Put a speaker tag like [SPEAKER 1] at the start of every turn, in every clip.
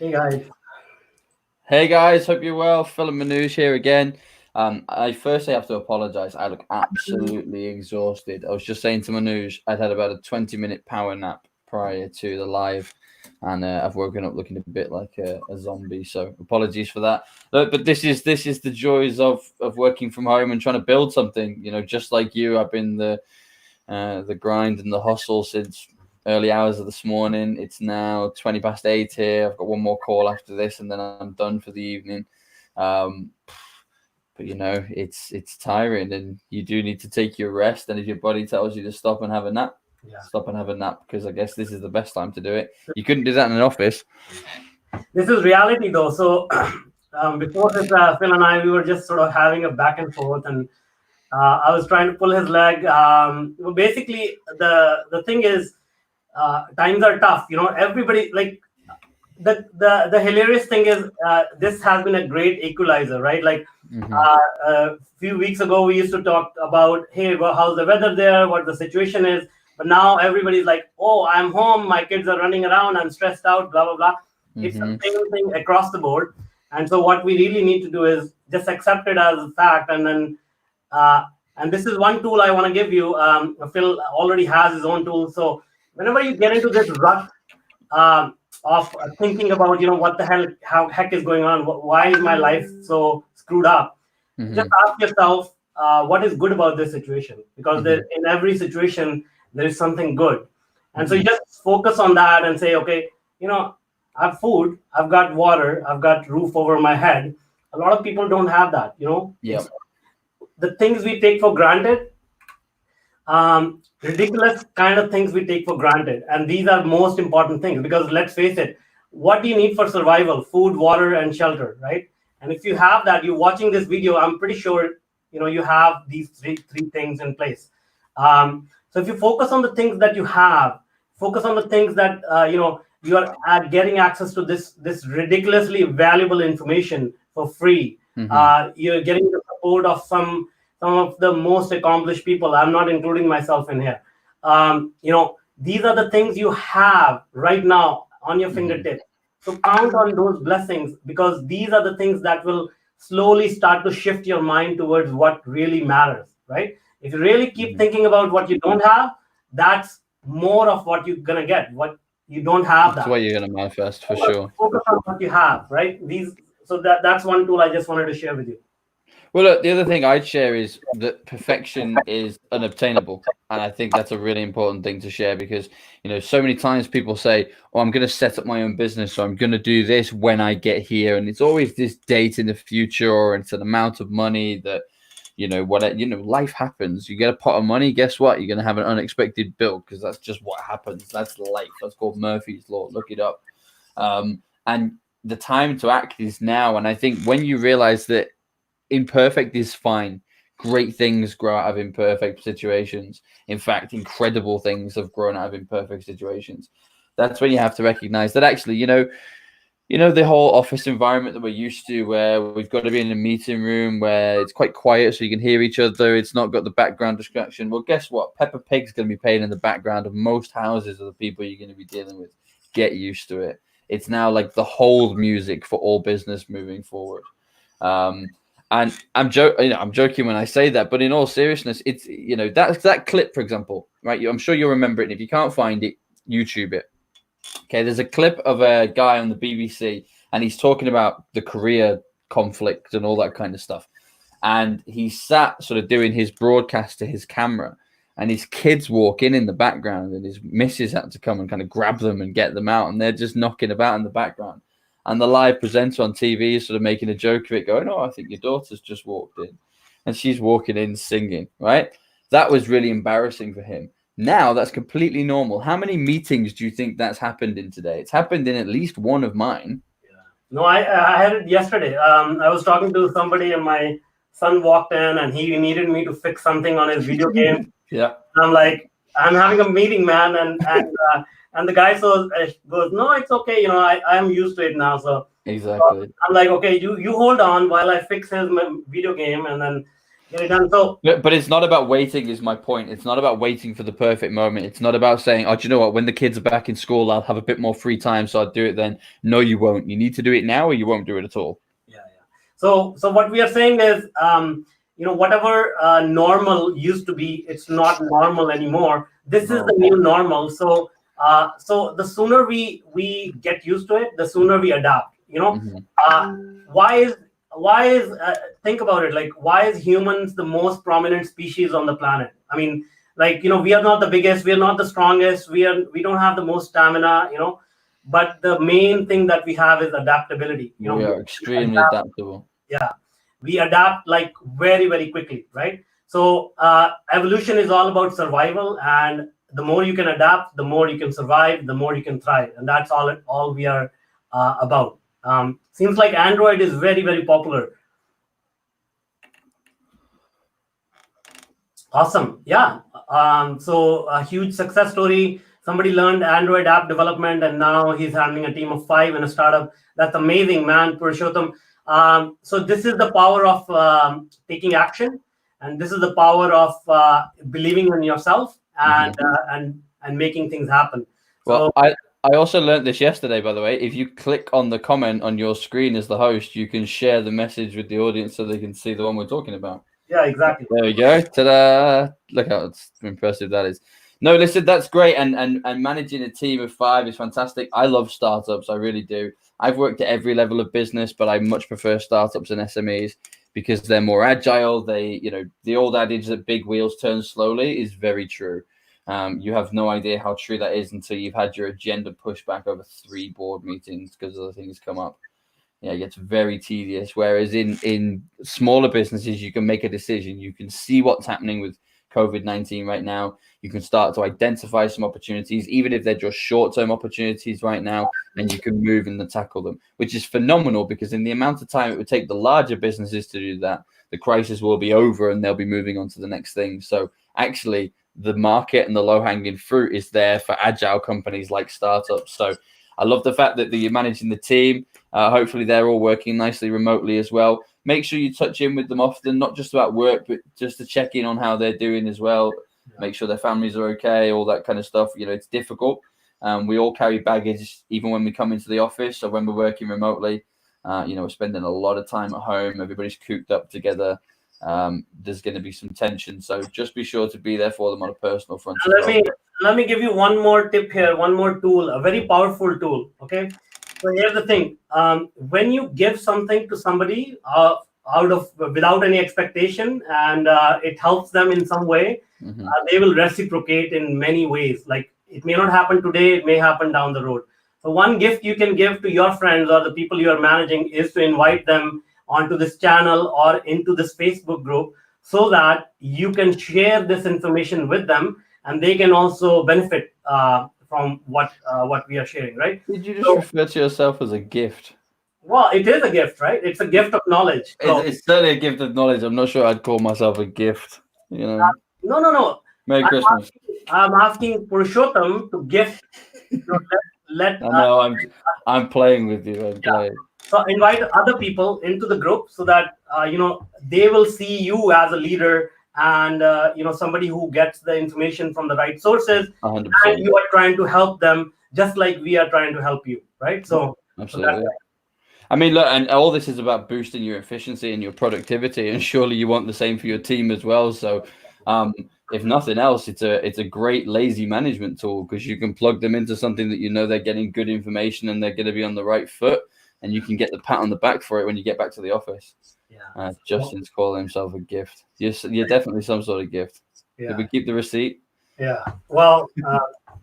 [SPEAKER 1] Hey guys.
[SPEAKER 2] Hey guys, hope you're well. Phil and Manoj here again. I firstly have to apologize. I look absolutely exhausted. I was just saying to Manoj, I'd had about a 20-minute power nap prior to the live, and I've woken up looking a bit like a zombie. So apologies for that. But this is the joys of working from home and trying to build something. Just like you, I've been the grind and the hustle since early hours of this morning. It's now 20 past 8 here. I've got one more call after this, and then I'm done for the evening. Um, but it's tiring, and you do need to take your rest. And if your body tells you to stop and have a nap,
[SPEAKER 1] Yeah.
[SPEAKER 2] stop and have a nap, because I guess this is the best time to do it. You couldn't do that in an office.
[SPEAKER 1] This is reality though. So before this, Phil and I, we were just sort of having a back and forth, and I was trying to pull his leg. Well, basically, the thing is, times are tough. Everybody like the hilarious thing is this has been a great equalizer, right? Like
[SPEAKER 2] Hmm.
[SPEAKER 1] a few weeks ago, we used to talk about, hey, well, how's the weather there? What the situation is. But now everybody's like, oh, I'm home. My kids are running around. I'm stressed out. Blah blah blah. It's the
[SPEAKER 2] Hmm.
[SPEAKER 1] same thing across the board. And so what we really need to do is just accept it as a fact, and then uh, and this is one tool I want to give you. Phil already has his own tool. So whenever you get into this rut of thinking about, what the hell, how heck is going on, why is my life so screwed up, just
[SPEAKER 2] Hmm.
[SPEAKER 1] ask yourself what is good about this situation, because
[SPEAKER 2] Hmm.
[SPEAKER 1] in every situation there is something good. And so you
[SPEAKER 2] Hmm.
[SPEAKER 1] just focus on that and say, okay, I have food, I've got water, I've got roof over my head. A lot of people don't have that. It's
[SPEAKER 2] Yep.
[SPEAKER 1] the things we take for granted, ridiculous kind of things we take for granted, and these are most important things, because let's face it, what do you need for survival? Food, water, and shelter, right? And if you have that, you're watching this video, I'm pretty sure you have these three things in place. So if you focus on the things that you have, focus on the things that you are getting access to this ridiculously valuable information for free.
[SPEAKER 2] Hmm.
[SPEAKER 1] You're getting the support of some of the most accomplished people. I'm not including myself in here. These are the things you have right now on your
[SPEAKER 2] Hmm.
[SPEAKER 1] fingertips. So count on those blessings, because these are the things that will slowly start to shift your mind towards what really matters, right? If you really keep
[SPEAKER 2] Hmm.
[SPEAKER 1] thinking about what you don't have, that's more of what you're gonna get. What you don't have
[SPEAKER 2] It's
[SPEAKER 1] that.
[SPEAKER 2] what you're gonna manifest for
[SPEAKER 1] Focus,
[SPEAKER 2] sure.
[SPEAKER 1] focus on what you have, right? So that's one tool I just wanted to share with you.
[SPEAKER 2] Well, look, the other thing I'd share is that perfection is unobtainable. And I think that's a really important thing to share because, so many times people say, oh, I'm going to set up my own business, so I'm going to do this when I get here. And it's always this date in the future, or it's an amount of money that, life happens. You get a pot of money, guess what? You're going to have an unexpected bill because that's just what happens. That's life. That's called Murphy's Law. Look it up. And the time to act is now. And I think when you realize that imperfect is fine. Great things grow out of imperfect situations. In fact, incredible things have grown out of imperfect situations. That's when you have to recognize that actually, the whole office environment that we're used to, where we've got to be in a meeting room where it's quite quiet so you can hear each other. It's not got the background distraction. Well, guess what? Peppa Pig's going to be playing in the background of most houses of the people you're going to be dealing with. Get used to it. It's now like the hold music for all business moving forward. Um, and I'm joking when I say that, but in all seriousness, it's that clip, for example, right? I'm sure you'll remember it. And if you can't find it, YouTube it. Okay, there's a clip of a guy on the BBC, and he's talking about the Korea conflict and all that kind of stuff. And he sat sort of doing his broadcast to his camera, and his kids walk in the background, and his missus had to come and kind of grab them and get them out, and they're just knocking about in the background. And the live presenter on TV is sort of making a joke of it, going, "Oh, I think your daughter's just walked in," and she's walking in singing. Right? That was really embarrassing for him. Now that's completely normal. How many meetings do you think that's happened in today? It's happened in at least one of mine.
[SPEAKER 1] No, I had it yesterday. I was talking to somebody, and my son walked in, and he needed me to fix something on his video game.
[SPEAKER 2] Yeah,
[SPEAKER 1] And I'm like, I'm having a meeting, man, and the guy goes, no, it's okay. I'm used to it now. So
[SPEAKER 2] exactly.
[SPEAKER 1] I'm like, okay, you hold on while I fix his video game, and then get it done. So
[SPEAKER 2] But it's not about waiting, is my point. It's not about waiting for the perfect moment. It's not about saying, oh, do you know what? When the kids are back in school, I'll have a bit more free time, so I'll do it then. No, you won't. You need to do it now or you won't do it at all.
[SPEAKER 1] yeah. So what we are saying is, whatever normal used to be, it's not normal anymore. This is the new normal. So the sooner we get used to it, the sooner we adapt. Why is think about it, like, why is humans the most prominent species on the planet? I mean, like, we are not the biggest, we are not the strongest, we don't have the most stamina, but the main thing that we have is adaptability.
[SPEAKER 2] We are extremely adaptable.
[SPEAKER 1] Yeah, we adapt like very, very quickly, right? So evolution is all about survival, and the more you can adapt, the more you can survive, the more you can thrive, and that's all we are about. Seems like Android is very, very popular. Awesome. Yeah. So a huge success story. Somebody learned Android app development, and now he's handling a team of 5 in a startup. That's amazing, man, Purushottam. So this is the power of taking action, and this is the power of believing in yourself and making things happen.
[SPEAKER 2] Well, I also learned this yesterday, by the way. If you click on the comment on your screen as the host, you can share the message with the audience so they can see the one we're talking about.
[SPEAKER 1] Yeah, exactly.
[SPEAKER 2] There we go. Ta-da! Look how impressive that is. No, listen, that's great. And managing a team of 5 is fantastic. I love startups. I really do. I've worked at every level of business, but I much prefer startups and SMEs because they're more agile. The old adage that big wheels turn slowly is very true. You have no idea how true that is until you've had your agenda pushed back over 3 board meetings because other things come up. Yeah, it gets very tedious. Whereas in smaller businesses, you can make a decision. You can see what's happening with COVID-19 right now. You can start to identify some opportunities, even if they're just short-term opportunities right now, and you can move and tackle them, which is phenomenal because in the amount of time it would take the larger businesses to do that, the crisis will be over and they'll be moving on to the next thing. So actually, the market and the low-hanging fruit is there for agile companies like startups. So I love the fact that you're managing the team. Hopefully they're all working nicely remotely as well. Make sure you touch in with them often, not just about work, but just to check in on how they're doing as well. Make sure their families are okay, all that kind of stuff. It's difficult. We all carry baggage even when we come into the office or when we're working remotely. We're spending a lot of time at home. Everybody's cooped up together. There's going to be some tension, so just be sure to be there for them on a personal front.
[SPEAKER 1] Let me give you one more tip here, one more tool, a very powerful tool. Okay, so here's the thing: when you give something to somebody without any expectation, and it helps them in some way, they will reciprocate in many ways. Like, it may not happen today, it may happen down the road. So one gift you can give to your friends or the people you are managing is to invite them onto this channel or into this Facebook group so that you can share this information with them and they can also benefit from what we are sharing, right?
[SPEAKER 2] Did you just refer to yourself as a gift?
[SPEAKER 1] Well, it is a gift, right? It's a gift of knowledge.
[SPEAKER 2] It's certainly a gift of knowledge. I'm not sure I'd call myself a gift.
[SPEAKER 1] No.
[SPEAKER 2] Merry Christmas.
[SPEAKER 1] I'm asking Purushottam to gift. I
[SPEAKER 2] know. I'm playing with you.
[SPEAKER 1] So invite other people into the group so that they will see you as a leader and somebody who gets the information from the right sources.
[SPEAKER 2] 100%.
[SPEAKER 1] And you are trying to help them just like we are trying to help you, right? So
[SPEAKER 2] absolutely. I mean, look, and all this is about boosting your efficiency and your productivity, and surely you want the same for your team as well. So if nothing else, it's a great lazy management tool because you can plug them into something that they're getting good information and they're going to be on the right foot, and you can get the pat on the back for it when you get back to the office. Yeah. Justin's calling himself a gift. You're definitely some sort of gift. Yeah. Did we keep the receipt?
[SPEAKER 1] Yeah. Well,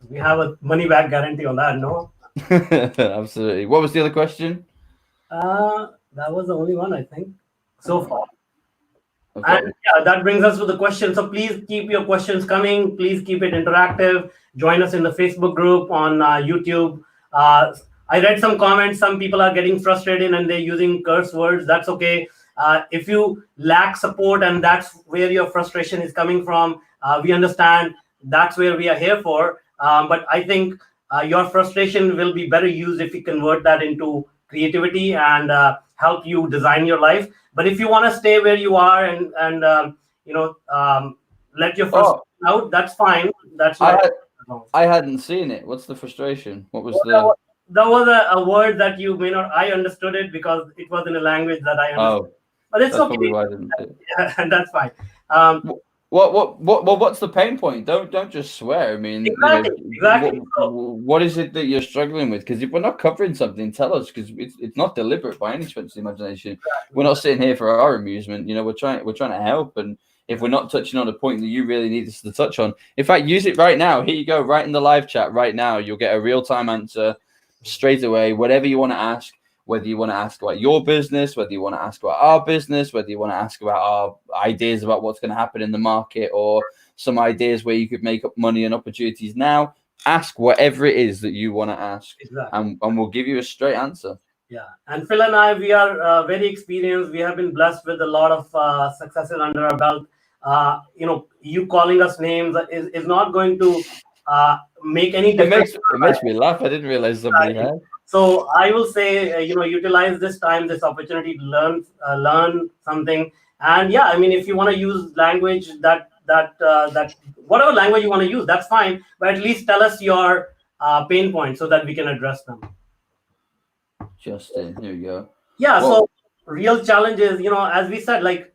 [SPEAKER 1] we have a money back guarantee on that, no?
[SPEAKER 2] Absolutely. What was the other question?
[SPEAKER 1] That was the only one, I think, so far. Okay. And that brings us to the question. So please keep your questions coming. Please keep it interactive. Join us in the Facebook group on YouTube. I read some comments. Some people are getting frustrated and they're using curse words. That's okay. If you lack support and that's where your frustration is coming from, we understand. That's where we are here for. But I think your frustration will be better used if you convert that into creativity and help you design your life. But if you want to stay where you are and let your frustration out, that's fine. That's not.
[SPEAKER 2] I hadn't seen it. What's the frustration? What was
[SPEAKER 1] Well, that was a word that you may not. I understood it because it was in a language that I understood. But it's
[SPEAKER 2] that's
[SPEAKER 1] okay.
[SPEAKER 2] probably why I didn't see it.
[SPEAKER 1] Yeah, and that's fine.
[SPEAKER 2] What's the pain point? Don't just swear. I mean,
[SPEAKER 1] exactly.
[SPEAKER 2] What is it that you're struggling with? Because if we're not covering something, tell us. Because it's not deliberate by any stretch of the imagination.
[SPEAKER 1] Exactly.
[SPEAKER 2] We're not sitting here for our amusement. We're trying to help. And if we're not touching on a point that you really need us to touch on, in fact, use it right now. Here you go, right in the live chat right now. You'll get a real-time answer straight away. Whatever you want to ask. Whether you want to ask about your business, whether you want to ask about our business, whether you want to ask about our ideas about what's going to happen in the market or some ideas where you could make up money and opportunities now, ask whatever it is that you want to ask.
[SPEAKER 1] Exactly.
[SPEAKER 2] And we'll give you a straight answer.
[SPEAKER 1] Yeah. And Phil and I, we are very experienced. We have been blessed with a lot of successes under our belt. You calling us names is not going to make any difference.
[SPEAKER 2] It makes me laugh. I didn't realize somebody had.
[SPEAKER 1] So I will say, utilize this time, this opportunity to learn something. And yeah, I mean, if you want to use language that whatever language you want to use, that's fine. But at least tell us your pain points so that we can address them.
[SPEAKER 2] Justin, here we go.
[SPEAKER 1] Yeah. So real challenges, as we said, like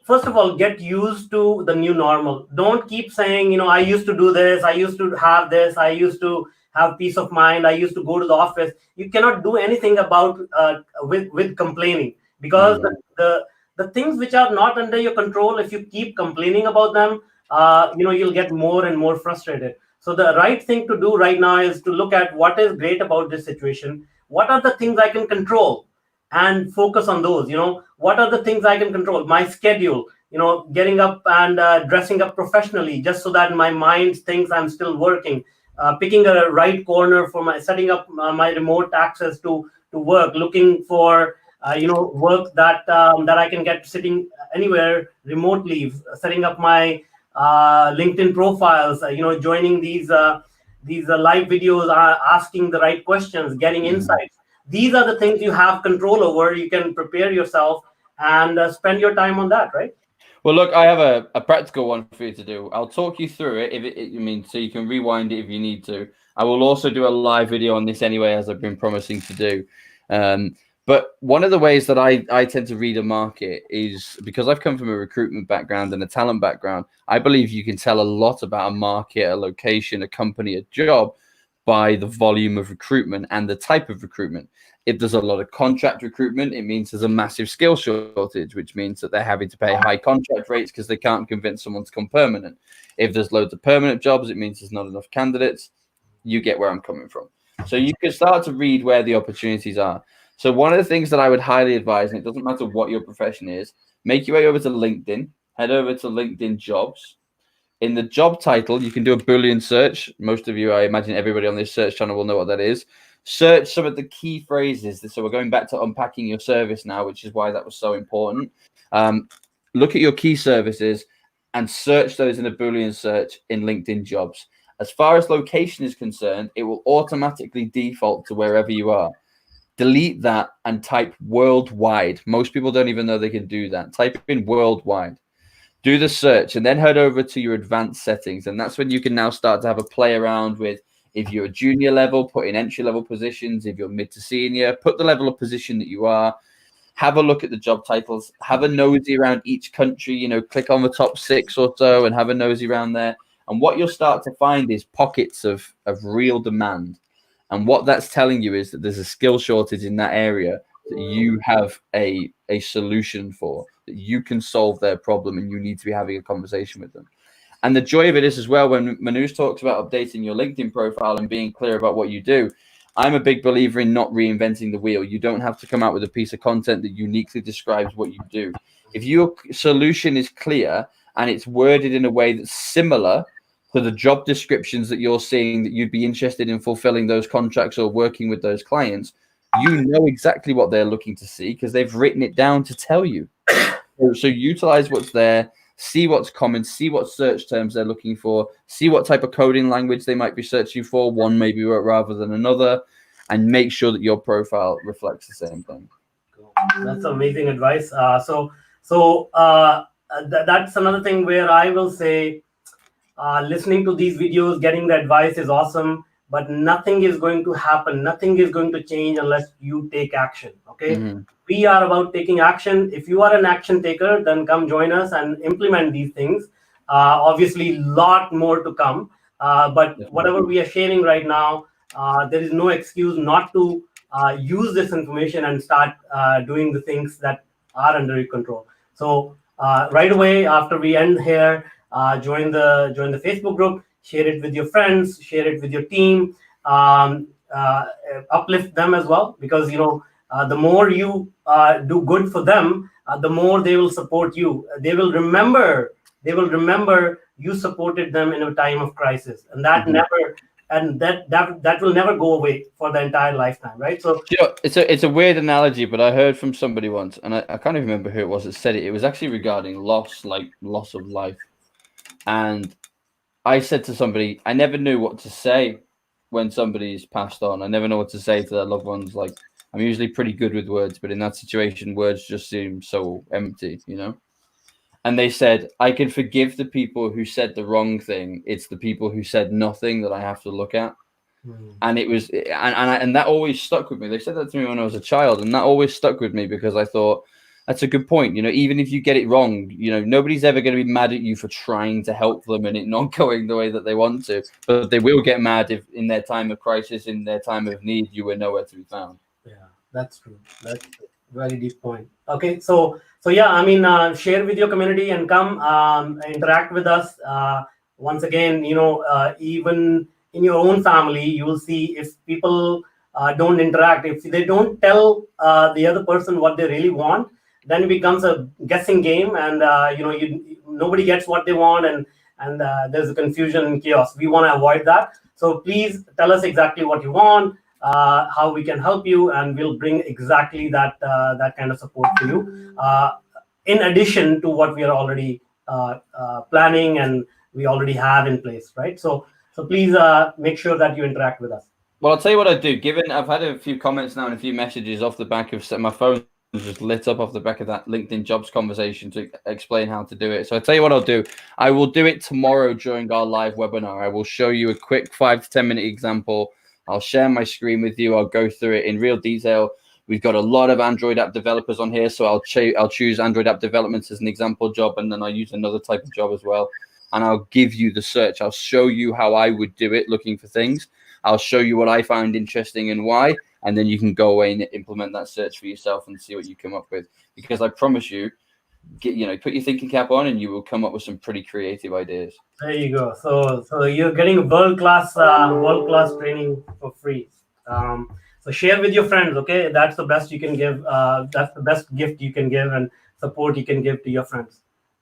[SPEAKER 1] first of all, get used to the new normal. Don't keep saying, I used to do this. I used to have this. I used to have peace of mind. I used to go to the office. You cannot do anything about with complaining because the things which are not under your control, if you keep complaining about them, you'll get more and more frustrated. So the right thing to do right now is to look at what is great about this situation. What are the things I can control and focus on those? What are the things I can control? My schedule, getting up and dressing up professionally just so that my mind thinks I'm still working. Picking a right corner for setting up my remote access to work, looking for work that I can get sitting anywhere remotely, setting up my LinkedIn profiles, joining these live videos, asking the right questions, getting insights. These are the things you have control over. You can prepare yourself and spend your time on that, right?
[SPEAKER 2] Well, look, I have a practical one for you to do. I'll talk you through it so you can rewind it if you need to. I will also do a live video on this anyway, as I've been promising to do. But one of the ways that I tend to read a market is because I've come from a recruitment background and a talent background. I believe you can tell a lot about a market, a location, a company, a job by the volume of recruitment and the type of recruitment. If there's a lot of contract recruitment, it means there's a massive skill shortage, which means that they're having to pay high contract rates because they can't convince someone to come permanent. If there's loads of permanent jobs, it means there's not enough candidates. You get where I'm coming from. So you can start to read where the opportunities are. So one of the things that I would highly advise, and it doesn't matter what your profession is, make your way over to LinkedIn, head over to LinkedIn Jobs. In the job title, you can do a Boolean search. Most of you, I imagine everybody on this search channel will know what that is. Search some of the key phrases. So we're going back to unpacking your service now, which is why that was so important. Look at your key services and search those in a Boolean search in LinkedIn Jobs. As far as location is concerned, it will automatically default to wherever you are. Delete that and type worldwide. Most people don't even know they can do that. Type in worldwide. Do the search and then head over to your advanced settings. And that's when you can now start to have a play around with, if you're a junior level, put in entry level positions. If you're mid to senior, put the level of position that you are. Have a look at the job titles. Have a nosy around each country. Click on the top 6 or so and have a nosy around there. And what you'll start to find is pockets of real demand. And what that's telling you is that there's a skill shortage in that area that you have a solution for, that you can solve their problem, and you need to be having a conversation with them. And the joy of it is as well, when Manoj talks about updating your LinkedIn profile and being clear about what you do, I'm a big believer in not reinventing the wheel. You don't have to come out with a piece of content that uniquely describes what you do. If your solution is clear and it's worded in a way that's similar to the job descriptions that you're seeing, that you'd be interested in fulfilling those contracts or working with those clients, you know exactly what they're looking to see because they've written it down to tell you. So utilize what's there, see what's common, see what search terms they're looking for, see what type of coding language they might be searching for, one maybe rather than another, and make sure that your profile reflects the same thing.
[SPEAKER 1] Cool. That's amazing advice. That's another thing where I will say, listening to these videos, getting the advice is awesome, but nothing is going to happen. Nothing is going to change unless you take action. Okay.
[SPEAKER 2] Mhm.
[SPEAKER 1] We are about taking action. If you are an action taker, then come join us and implement these things. Obviously, lot more to come. But
[SPEAKER 2] Definitely.
[SPEAKER 1] whatever we are sharing right now, there is no excuse not to use this information and start doing the things that are under your control. So right away after we end here, join the Facebook group, share it with your friends, share it with your team, uplift them as well, because the more you do good for them, the more they will support you. They will remember you supported them in a time of crisis, and that
[SPEAKER 2] Mhm.
[SPEAKER 1] never and that will never go away for the entire lifetime, right? So
[SPEAKER 2] You know, it's a weird analogy, but I heard from somebody once, and I can't even remember who it was that said it. It was actually regarding loss, like loss of life. And I said to somebody, I never knew what to say when somebody's passed on. I never know what to say to their loved ones. Like, I'm usually pretty good with words, but in that situation, words just seem so empty, you know? And they said, I can forgive the people who said the wrong thing. It's the people who said nothing that I have to look at. And it was, and that always stuck with me. They said that to me when I was a child, and that always stuck with me because I thought, that's a good point. You know, even if you get it wrong, you know, nobody's ever going to be mad at you for trying to help them and it not going the way that they want to. But they will get mad if, in their time of crisis, in their time of need, you were nowhere to be found.
[SPEAKER 1] yeah, that's true. That's true. Very deep point. Okay, so yeah, I mean, share with your community and come interact with us. Once again, even in your own family, you will see if people don't interact, if they don't tell the other person what they really want, then it becomes a guessing game, and nobody gets what they want, and there's a confusion and chaos. We want to avoid that. So please tell us exactly what you want, how we can help you, and we'll bring exactly that kind of support for you. In addition to what we are already planning and we already have in place, right? So please make sure that you interact with us.
[SPEAKER 2] Well, I'll tell you what I do. Given I've had a few comments now and a few messages off the back of my phone just lit up off the back of that LinkedIn jobs conversation to explain how to do it. So I'll tell you what I'll do. I will do it tomorrow during our live webinar. I will show you a quick 5 to 10 minute example. I'll share my screen with you. I'll go through it in real detail. We've got a lot of Android app developers on here, so I'll choose Android app development as an example job, and then I'll use another type of job as well. And I'll give you the search. I'll show you how I would do it looking for things. I'll show you what I find interesting and why, and then you can go away and implement that search for yourself and see what you come up with. Because I promise you, put your thinking cap on, and you will come up with some pretty creative ideas.
[SPEAKER 1] There you go. So you're getting world class training for free. So share with your friends. Okay, that's the best you can give. That's the best gift you can give and support you can give to your friends.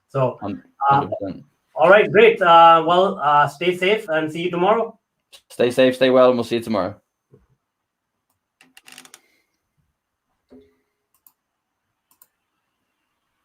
[SPEAKER 1] So
[SPEAKER 2] 100%.
[SPEAKER 1] all right, great. Stay safe and see you tomorrow.
[SPEAKER 2] Stay safe, stay well, and we'll see you tomorrow.